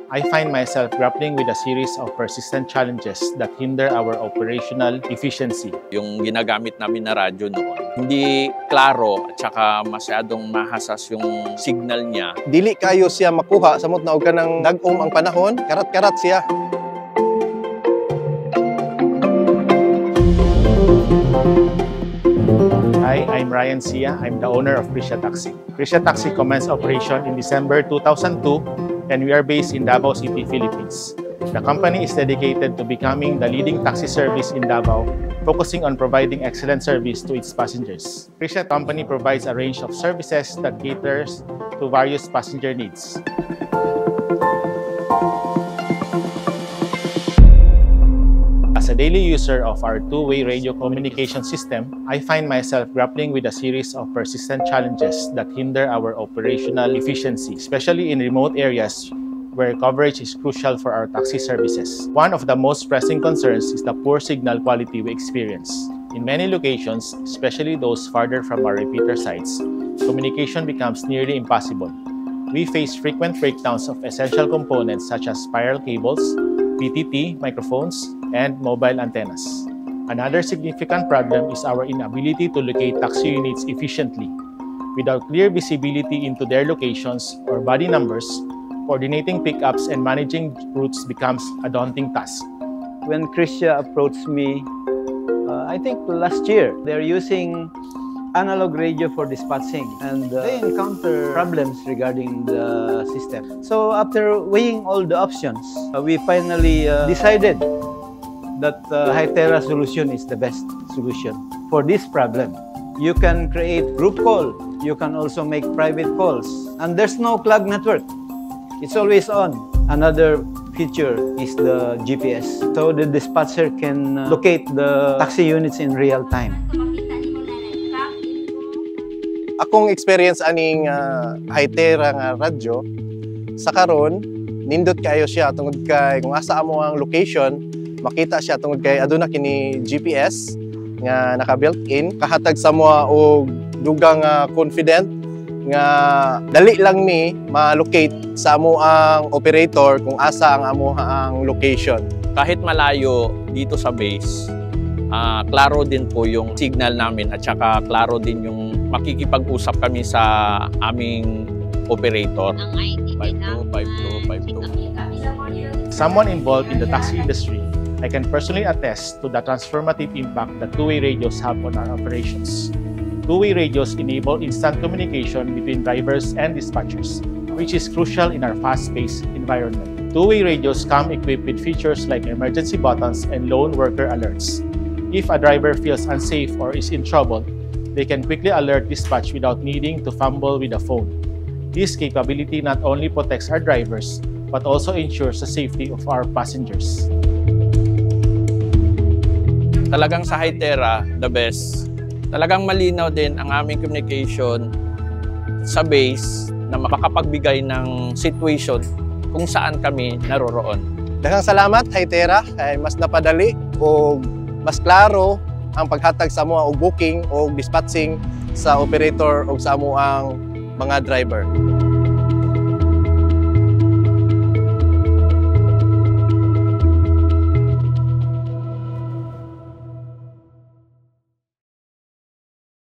I find myself grappling with a series of persistent challenges that hinder our operational efficiency. Yung ginagamit namin na radyo noon, hindi klaro at saka masyadong mahasas yung signal niya. Dili kayo siya makuha, samot na og kanang dag-om ang panahon, karat-karat siya. Hi, I'm Ryan Sia. I'm the owner of Krisha Taxi. Krisha Taxi commenced operation in December 2002 and we are based in Davao City, Philippines. The company is dedicated to becoming the leading taxi service in Davao, focusing on providing excellent service to its passengers. Krisha Company provides a range of services that caters to various passenger needs. As a daily user of our two-way radio communication system, I find myself grappling with a series of persistent challenges that hinder our operational efficiency, especially in remote areas where coverage is crucial for our taxi services. One of the most pressing concerns is the poor signal quality we experience. In many locations, especially those farther from our repeater sites, communication becomes nearly impossible. We face frequent breakdowns of essential components such as spiral cables, PTT, microphones, and mobile antennas. Another significant problem is our inability to locate taxi units efficiently. Without clear visibility into their locations or body numbers, coordinating pickups and managing routes becomes a daunting task. When Krisha approached me, I think last year, they're using analog radio for dispatching and they encounter problems regarding the system. So after weighing all the options, we finally decided that Hytera solution is the best solution for this problem. You can create group call, you can also make private calls, and there's no cloud network. It's always on. Another feature is the GPS. So the dispatcher can locate the taxi units in real time. Akong experience aning Hytera nga radyo, sa karon nindot kayo siya tungod kay kung asa amo ang location, makita siya tungod kay aduna kini GPS nga naka-built-in, kahatag sa moa og dugang confident nga dali lang ni ma-locate sa amo ang operator kung asa ang amo ang location. Kahit malayo dito sa base, klaro din po yung signal namin at saka klaro din yung makikipag-usap kami sa aming operator. 525252. Someone involved in the taxi industry, I can personally attest to the transformative impact that two-way radios have on our operations. Two-way radios enable instant communication between drivers and dispatchers, which is crucial in our fast-paced environment. Two-way radios come equipped with features like emergency buttons and lone worker alerts. If a driver feels unsafe or is in trouble, they can quickly alert dispatch without needing to fumble with the phone. This capability not only protects our drivers, but also ensures the safety of our passengers. Talagang sa Hytera, the best. Talagang malinaw din ang aming communication sa base na makapagbigay ng situation kung saan kami naroroon. Daghang salamat Hytera kay mas napadali o mas klaro ang paghatag sa amo og booking o dispatching sa operator o sa amo ang mga driver.